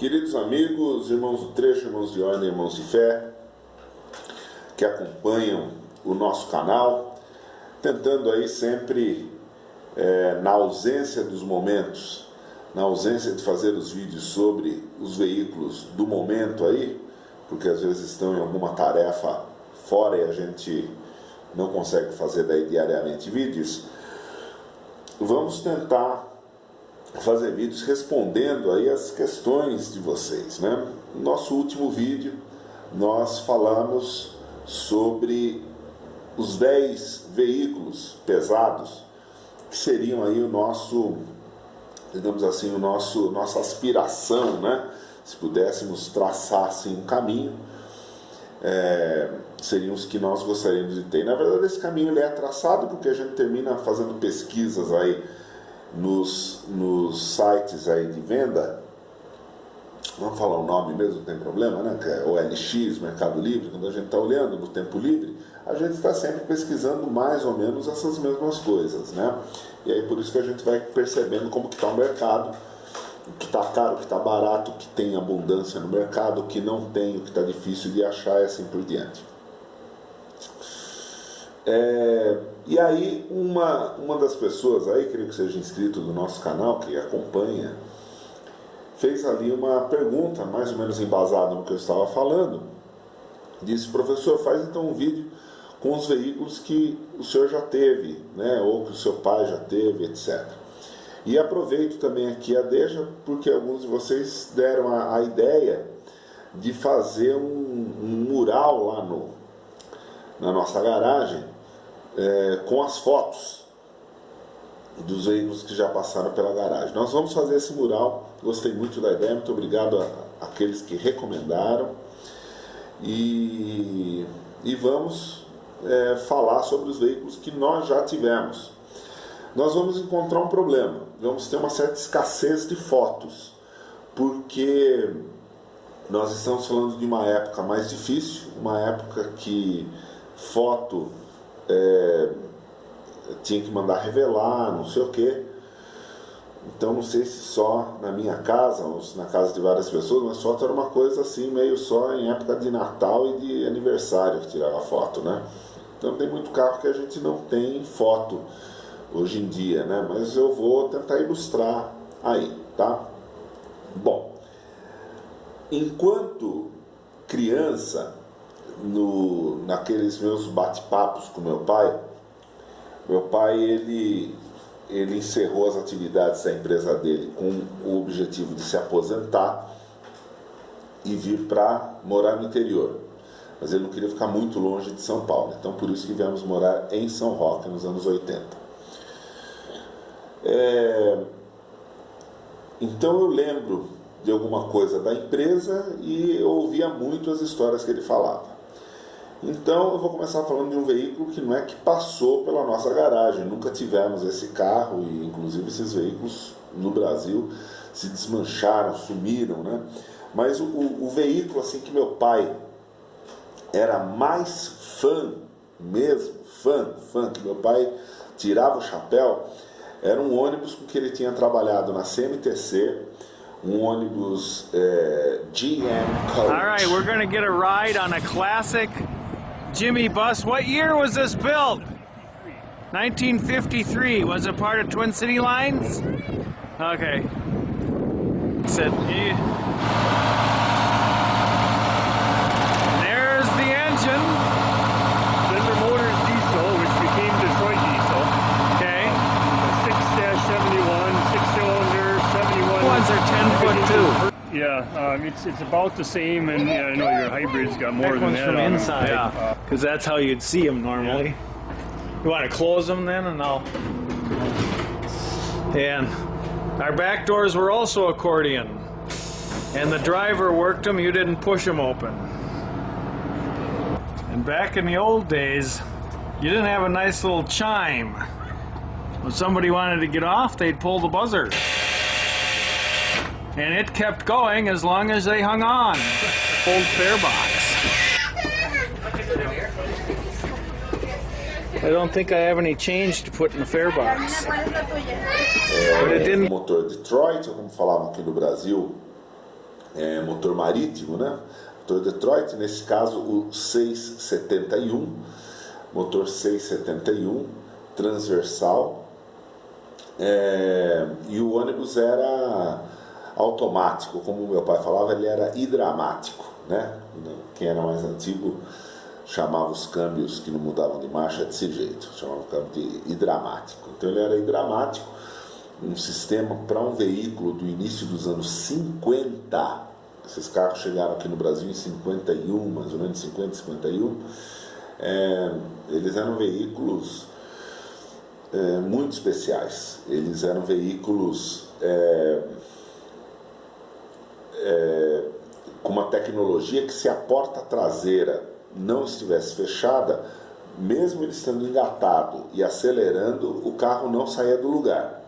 Queridos amigos, irmãos do trecho, irmãos de ordem, irmãos de fé, que acompanham o nosso canal, tentando aí sempre, na ausência dos momentos, na ausência de fazer os vídeos sobre os veículos do momento aí, porque às vezes estão em alguma tarefa fora e a gente não consegue fazer daí diariamente vídeos, vamos tentar fazer vídeos respondendo aí as questões de vocês, né? No nosso último vídeo nós falamos sobre os 10 veículos pesados que seriam aí o nosso, digamos assim, nossa aspiração, né? Se pudéssemos traçar assim um caminho, seriam os que nós gostaríamos de ter. Na verdade, esse caminho ele é traçado porque a gente termina fazendo pesquisas aí nos sites aí de venda. Vamos falar o nome mesmo, não tem problema, né? Que é OLX, Mercado Livre. Quando a gente está olhando no tempo livre, a gente está sempre pesquisando mais ou menos essas mesmas coisas, né? E aí por isso que a gente vai percebendo como que está o mercado, o que está caro, o que está barato, o que tem abundância no mercado, o que não tem, o que está difícil de achar e assim por diante. E aí uma das pessoas aí, creio que seja inscrito do nosso canal, que acompanha, fez ali uma pergunta, mais ou menos embasada no que eu estava falando. Disse: professor, faz então um vídeo com os veículos que o senhor já teve, né, ou que o seu pai já teve, etc. E aproveito também aqui a deixa, porque alguns de vocês deram a ideia de fazer um mural lá na nossa garagem, com as fotos dos veículos que já passaram pela garagem. Nós vamos fazer esse mural, gostei muito da ideia, muito obrigado àqueles que recomendaram, e vamos falar sobre os veículos que nós já tivemos. Nós vamos encontrar um problema, vamos ter uma certa escassez de fotos, porque nós estamos falando de uma época mais difícil, uma época que foto tinha que mandar revelar, não sei o que. Então não sei se só na minha casa ou se na casa de várias pessoas, mas foto era uma coisa assim, meio só em época de Natal e de aniversário que tirava foto, né? Então tem muito carro que a gente não tem foto hoje em dia, né? Mas eu vou tentar ilustrar aí, tá? Bom, enquanto criança, naqueles meus bate-papos com meu pai ele encerrou as atividades da empresa dele com o objetivo de se aposentar e vir para morar no interior, mas ele não queria ficar muito longe de São Paulo, então por isso que viemos morar em São Roque nos anos 80. Então eu lembro de alguma coisa da empresa e eu ouvia muito as histórias que ele falava. Então eu vou começar falando de um veículo que não é que passou pela nossa garagem, nunca tivemos esse carro, e inclusive esses veículos no Brasil se desmancharam, sumiram, né? Mas o veículo assim que meu pai era mais fã mesmo, fã, que meu pai tirava o chapéu, era um ônibus com que ele tinha trabalhado na CMTC, um ônibus GM Coach. All right, we're going to get a ride on a classic Jimmy bus. What year was this built? 1953. Was it part of Twin City Lines? Okay. Said, there's the engine. Denver Motors diesel, which became Detroit diesel. Okay. 6-71, 6-cylinder, 71. Ones are 10 foot too. Yeah, it's about the same, and I know your hybrids got more than that From on them. inside, yeah, because that's how you'd see them normally. Yeah. You want to close them then, and I'll. And our back doors were also accordion, and the driver worked them. You didn't push them open. And back in the old days, you didn't have a nice little chime. When somebody wanted to get off, they'd pull the buzzer. And it kept going as long as they hung on. Old fare box. I don't think I have any change to put in the fare box. But it didn't. Motor Detroit, ou como falavam aqui no Brasil, motor marítimo, né? Motor Detroit, nesse caso o 671, motor 671, transversal, e o ônibus era automático, como meu pai falava, ele era hidramático, né? Quem era mais antigo chamava os câmbios que não mudavam de marcha desse jeito, chamava o câmbio de hidramático. Então ele era hidramático, um sistema para um veículo do início dos anos 50. Esses carros chegaram aqui no Brasil em 51, mais ou menos 50, 51. Eles eram veículos muito especiais. Eles eram veículos com uma tecnologia que, se a porta traseira não estivesse fechada, mesmo ele estando engatado e acelerando, o carro não saía do lugar.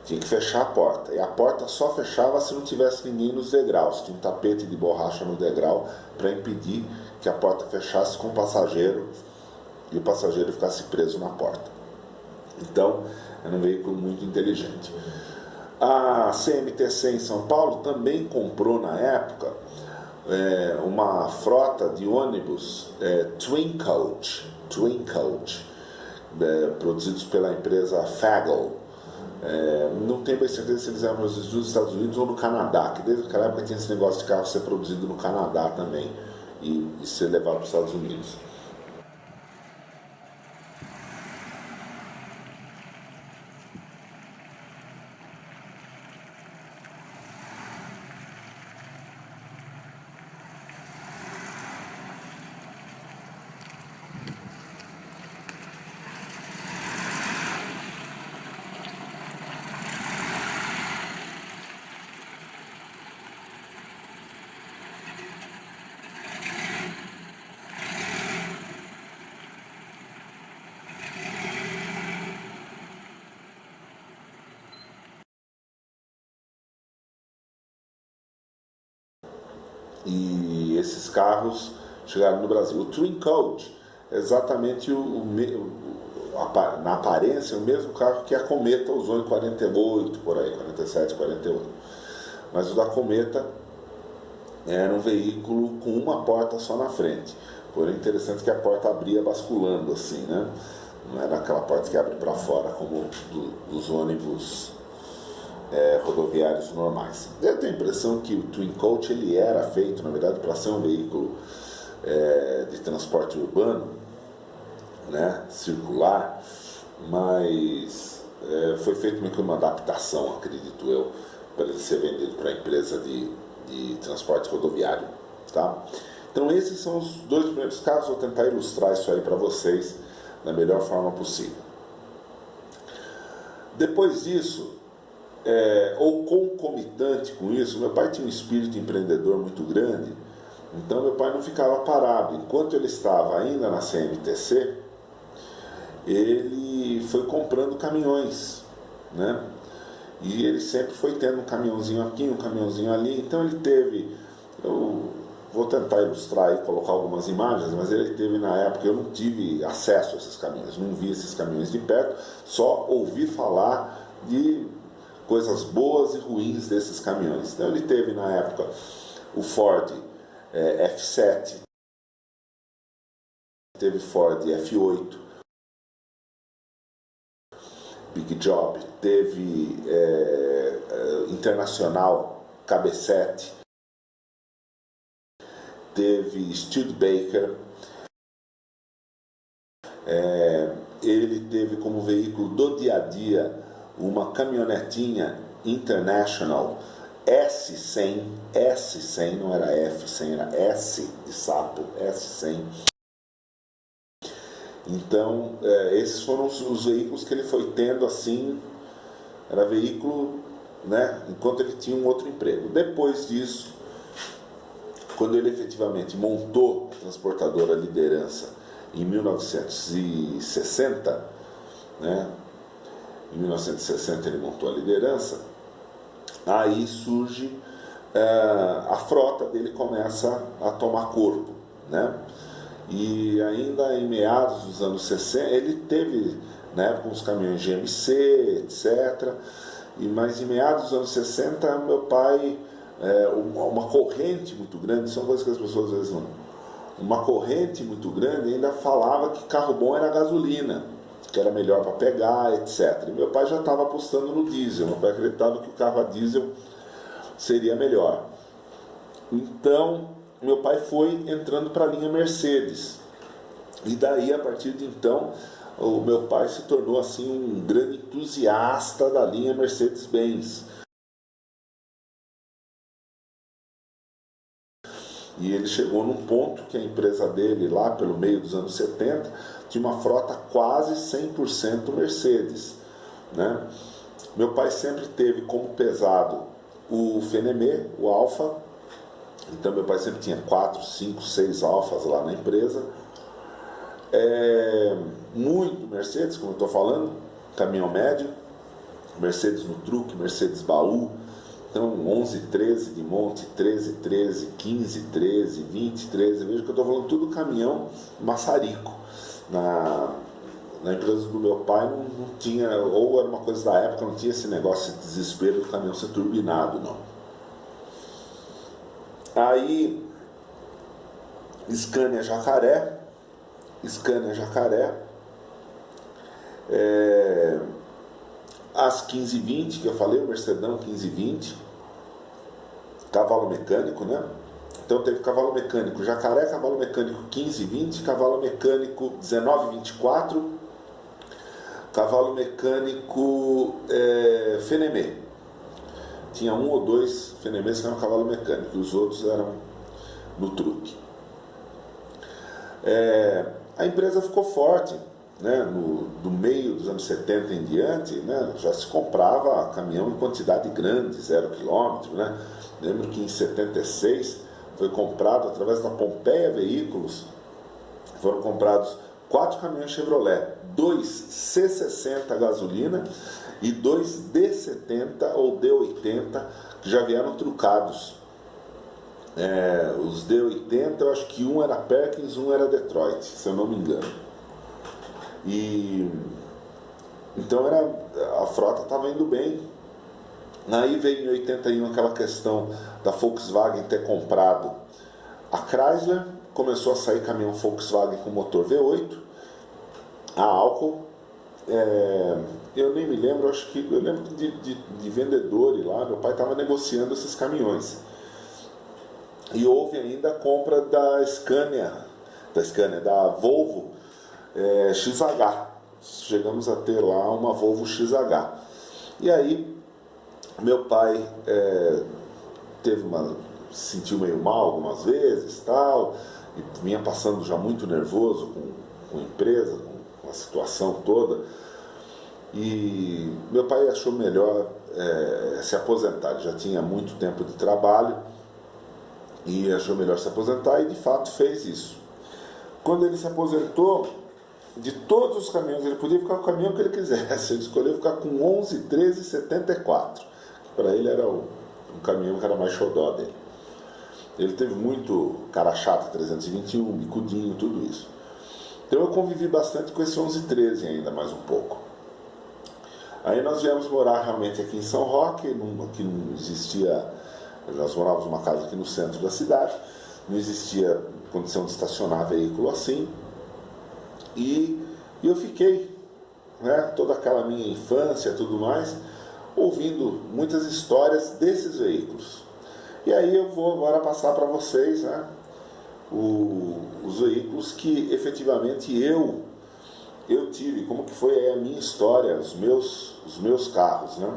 Tinha que fechar a porta, e a porta só fechava se não tivesse ninguém nos degraus. Tinha um tapete de borracha no degrau para impedir que a porta fechasse com o passageiro e o passageiro ficasse preso na porta. Então, era um veículo muito inteligente. A CMTC em São Paulo também comprou na época uma frota de ônibus Twin Coach, produzidos pela empresa Fagel. Não tenho bem certeza se eles eram nos Estados Unidos ou no Canadá, que desde aquela época tinha esse negócio de carro ser produzido no Canadá também e ser levado para os Estados Unidos. E esses carros chegaram no Brasil. O Twin Coach é exatamente na aparência o mesmo carro que a Cometa usou em 48, por aí, 47, 48. Mas o da Cometa era um veículo com uma porta só na frente. Porém, interessante que a porta abria basculando assim, né? Não era aquela porta que abre para fora como dos ônibus rodoviários normais. Eu tenho a impressão que o Twin Coach ele era feito, na verdade, para ser um veículo de transporte urbano, né, circular, mas foi feito meio que uma adaptação, acredito eu, para ele ser vendido para a empresa de transporte rodoviário. Tá? Então esses são os dois primeiros casos. Vou tentar ilustrar isso aí para vocês da melhor forma possível. Depois disso, ou concomitante com isso, meu pai tinha um espírito empreendedor muito grande, então meu pai não ficava parado. Enquanto ele estava ainda na CMTC, ele foi comprando caminhões, né? E ele sempre foi tendo um caminhãozinho aqui, um caminhãozinho ali. Então ele teve, eu vou tentar ilustrar e colocar algumas imagens, mas ele teve na época, eu não tive acesso a esses caminhões, não vi esses caminhões de perto, só ouvi falar de coisas boas e ruins desses caminhões. Então ele teve na época o Ford F7, teve Ford F8, Big Job, teve Internacional KB7, teve Studebaker. Ele teve como veículo do dia a dia uma caminhonetinha International S100, não era F100, era S de sapo, S100. Então, esses foram os veículos que ele foi tendo assim, era veículo, né, enquanto ele tinha um outro emprego. Depois disso, quando ele efetivamente montou a transportadora Liderança em 1960, né, em 1960 ele montou a Liderança, aí surge, a frota dele começa a tomar corpo, né? E ainda em meados dos anos 60, ele teve, né, com os caminhões GMC, etc. Mas em meados dos anos 60, meu pai uma corrente muito grande, são coisas que as pessoas às vezes não. Uma corrente muito grande ainda falava que carro bom era gasolina, que era melhor para pegar, etc. E meu pai já estava apostando no diesel, meu pai acreditava que o carro a diesel seria melhor. Então, meu pai foi entrando para a linha Mercedes. E daí, a partir de então, o meu pai se tornou assim um grande entusiasta da linha Mercedes-Benz. E ele chegou num ponto que a empresa dele, lá pelo meio dos anos 70, tinha uma frota quase 100% Mercedes, né? Meu pai sempre teve como pesado o Fenemé, o Alfa. Então meu pai sempre tinha 4, 5, 6 Alfas lá na empresa. Muito Mercedes, como eu estou falando, caminhão médio, Mercedes no truque, Mercedes baú. Então 11, 13 de monte, 13, 13, 15, 13, 20, 13. Veja que eu estou falando tudo caminhão maçarico. Na empresa do meu pai não tinha, ou era uma coisa da época, não tinha esse negócio de desespero do caminhão ser turbinado, não. Aí, Scania Jacaré, as 1520 que eu falei, o Mercedão 1520, cavalo mecânico, né? Então teve cavalo mecânico Jacaré, cavalo mecânico 1520, cavalo mecânico 1924, cavalo mecânico Fenemé. Tinha um ou dois Fenemés que eram cavalo mecânico, e os outros eram no truque. A empresa ficou forte, né? Do meio dos anos 70 em diante, né? Já se comprava caminhão em quantidade grande, 0 km, né? Lembro que em 76 foi comprado, através da Pompeia Veículos, foram comprados 4 caminhões Chevrolet, 2 C60 gasolina e 2 D70 ou D80 que já vieram trucados. Os D80, eu acho que um era Perkins, um era Detroit, se eu não me engano. E então a frota estava indo bem. Aí veio em 81 aquela questão da Volkswagen ter comprado a Chrysler, começou a sair caminhão Volkswagen com motor V8, a álcool. Eu nem me lembro, eu lembro de vendedores lá, meu pai estava negociando esses caminhões. E houve ainda a compra da Volvo XH. Chegamos a ter lá uma Volvo XH. E aí, meu pai se sentiu meio mal algumas vezes, tal, e vinha passando já muito nervoso com a empresa, com a situação toda. E meu pai achou melhor se aposentar. Ele já tinha muito tempo de trabalho e achou melhor se aposentar, e de fato fez isso. Quando ele se aposentou, de todos os caminhões, ele podia ficar com o caminhão que ele quisesse. Ele escolheu ficar com 11 1374, que para ele era um caminhão que era mais xodó dele. Ele teve muito cara chata 321, bicudinho, tudo isso. Então eu convivi bastante com esse 1113 ainda, mais um pouco. Aí nós viemos morar realmente aqui em São Roque, que não existia. Nós morávamos numa casa aqui no centro da cidade, não existia condição de estacionar veículo assim, e eu fiquei, né, toda aquela minha infância e tudo mais, ouvindo muitas histórias desses veículos. E aí eu vou agora passar para vocês, né, os veículos que efetivamente eu tive, como que foi a minha história, os meus carros, né.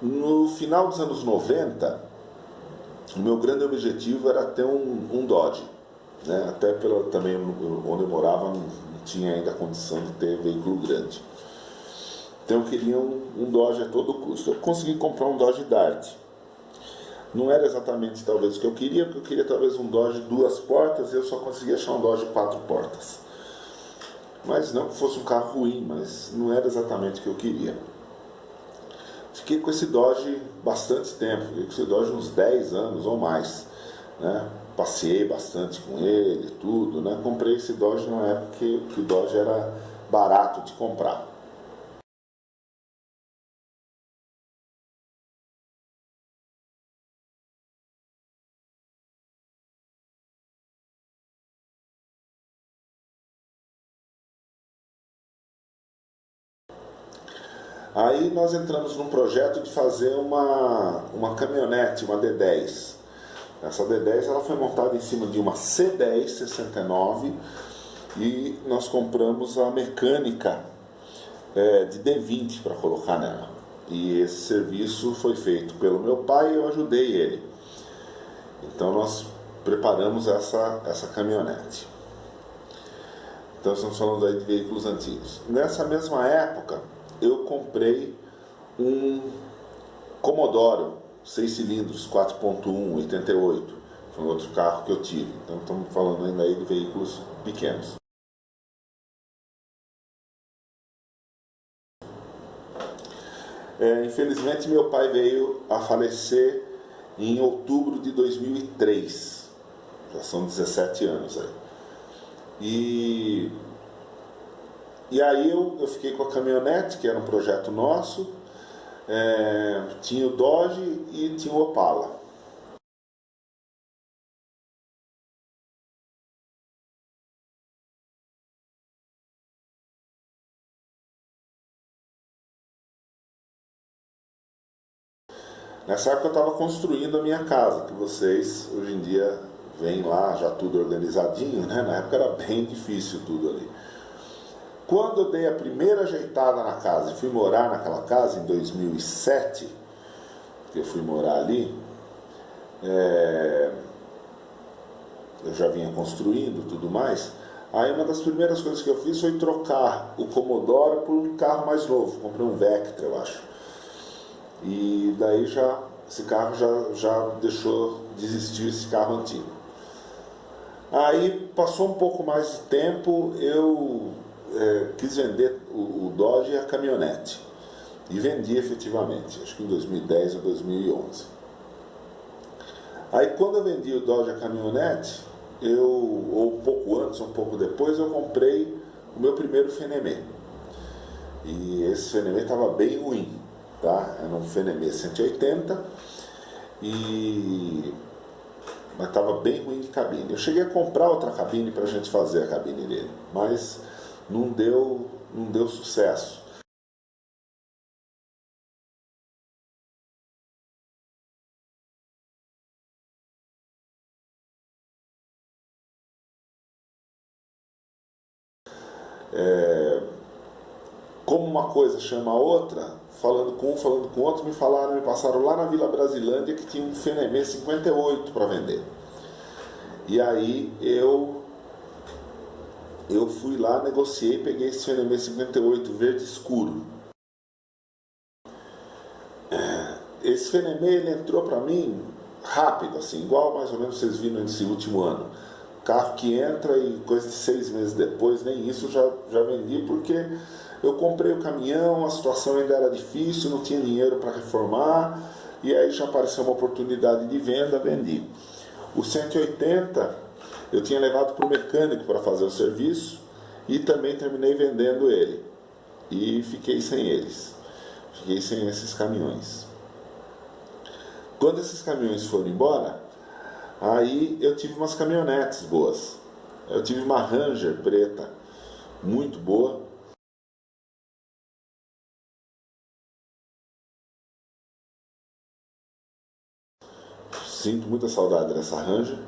No final dos anos 90, o meu grande objetivo era ter um Dodge, né? Até também onde eu morava não tinha ainda a condição de ter veículo grande. Então eu queria um Dodge a todo custo. Eu consegui comprar um Dodge Dart. Não era exatamente talvez o que eu queria, porque eu queria talvez um Dodge 2 portas, e eu só consegui achar um Dodge 4 portas. Mas não que fosse um carro ruim, mas não era exatamente o que eu queria. Fiquei com esse Dodge bastante tempo, fiquei com esse Dodge uns 10 anos ou mais, né? Passei bastante com ele, tudo, né? Comprei esse Dodge na época que o Dodge era barato de comprar. Aí nós entramos num projeto de fazer uma caminhonete, uma D10. Essa D10 ela foi montada em cima de uma C10 69 e nós compramos a mecânica de D20 para colocar nela. E esse serviço foi feito pelo meu pai e eu ajudei ele. Então nós preparamos essa caminhonete. Então estamos falando aí de veículos antigos. Nessa mesma época eu comprei um Commodore 6 cilindros 4.1 88. Foi um outro carro que eu tive. Então estamos falando ainda aí de veículos pequenos. Infelizmente meu pai veio a falecer em outubro de 2003. Já são 17 anos aí. E aí eu fiquei com a caminhonete, que era um projeto nosso. Tinha o Dodge e tinha o Opala. Nessa época eu estava construindo a minha casa, que vocês hoje em dia veem lá já tudo organizadinho, né? Na época era bem difícil tudo ali. Quando eu dei a primeira ajeitada na casa e fui morar naquela casa em 2007, que eu fui morar ali, eu já vinha construindo tudo mais. Aí uma das primeiras coisas que eu fiz foi trocar o Commodore por um carro mais novo. Comprei um Vectra, eu acho. E daí esse carro já deixou de existir, esse carro antigo. Aí passou um pouco mais de tempo, eu quis vender o Dodge e a caminhonete. E vendi efetivamente, acho que em 2010 ou 2011. Aí quando eu vendi o Dodge e a caminhonete, ou um pouco antes, um pouco depois, eu comprei o meu primeiro Fenemé. E esse Fenemé estava bem ruim. Tá? Era um Fenemé 180 mas estava bem ruim de cabine. Eu cheguei a comprar outra cabine para a gente fazer a cabine dele, mas não deu sucesso. Como uma coisa chama a outra, falando com um, falando com outro, me passaram lá na Vila Brasilândia que tinha um Fenemé 58 para vender. E aí eu fui lá, negociei, peguei esse Fenemé 58 verde escuro. Esse Fenemé ele entrou para mim rápido, assim, igual mais ou menos vocês viram nesse último ano. Carro que entra e coisa de 6 meses depois, nem isso já vendi, porque eu comprei o caminhão, a situação ainda era difícil, não tinha dinheiro para reformar, e aí já apareceu uma oportunidade de venda, vendi. O 180 eu tinha levado para o mecânico para fazer o serviço e também terminei vendendo ele. E fiquei sem eles, fiquei sem esses caminhões. Quando esses caminhões foram embora, aí eu tive umas caminhonetes boas. Eu tive uma Ranger preta, muito boa. Sinto muita saudade dessa Ranger.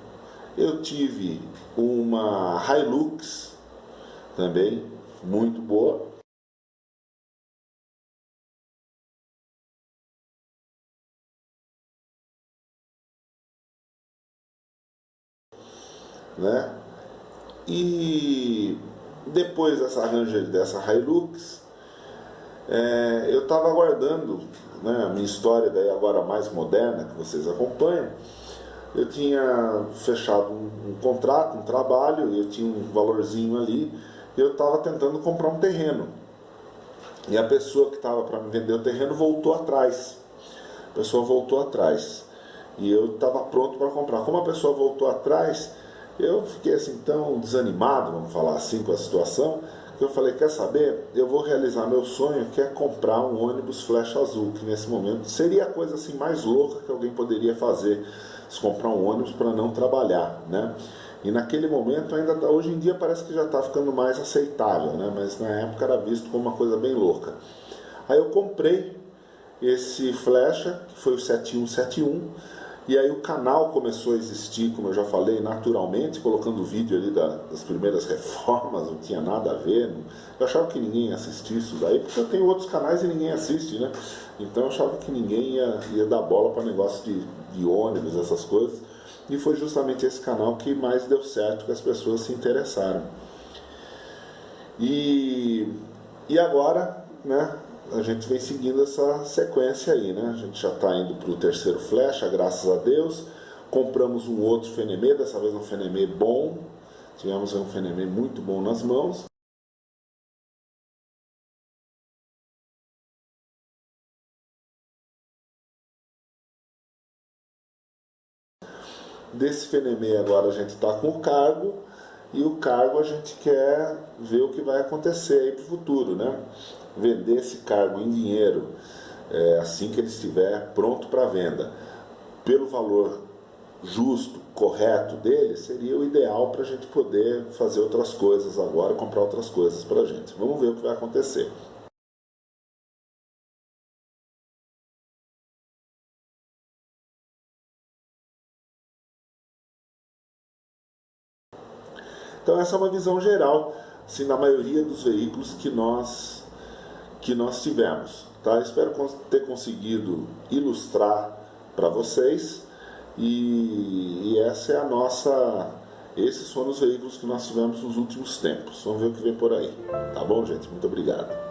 Eu tive uma Hilux também, muito boa. Né? E depois dessa Ranger, dessa Hilux, eu estava aguardando, né, a minha história daí agora mais moderna, que vocês acompanham. Eu tinha fechado um contrato, um trabalho, eu tinha um valorzinho ali, e eu estava tentando comprar um terreno. E a pessoa que estava para me vender o terreno voltou atrás. A pessoa voltou atrás. E eu estava pronto para comprar. Como a pessoa voltou atrás, eu fiquei assim tão desanimado, vamos falar assim, com a situação, que eu falei, quer saber? Eu vou realizar meu sonho, que é comprar um ônibus flecha azul, que nesse momento seria a coisa assim mais louca que alguém poderia fazer, se comprar um ônibus para não trabalhar, né? E naquele momento, ainda hoje em dia parece que já está ficando mais aceitável, né? Mas na época era visto como uma coisa bem louca. Aí eu comprei esse flecha, que foi o 7171, e aí o canal começou a existir, como eu já falei, naturalmente, colocando vídeo ali das primeiras reformas, não tinha nada a ver. Eu achava que ninguém ia assistir isso daí, porque eu tenho outros canais e ninguém assiste, né? Então eu achava que ninguém ia dar bola para negócio de ônibus, essas coisas. E foi justamente esse canal que mais deu certo, que as pessoas se interessaram. E agora, né, a gente vem seguindo essa sequência aí, né? A gente já está indo para o terceiro flecha, graças a Deus. Compramos um outro Fenemê, dessa vez um Fenemê bom. Tivemos um Fenemê muito bom nas mãos. Desse Fenemê agora a gente está com o cargo, e o cargo a gente quer ver o que vai acontecer aí para o futuro, né? Vender esse cargo em dinheiro assim que ele estiver pronto para venda, pelo valor justo, correto dele, seria o ideal para a gente poder fazer outras coisas agora, comprar outras coisas para a gente. Vamos ver o que vai acontecer. Então essa é uma visão geral, assim, na maioria dos veículos que nós tivemos. Tá? Espero ter conseguido ilustrar para vocês, e essa é a nossa... Esses foram os veículos que nós tivemos nos últimos tempos. Vamos ver o que vem por aí. Tá bom, gente? Muito obrigado.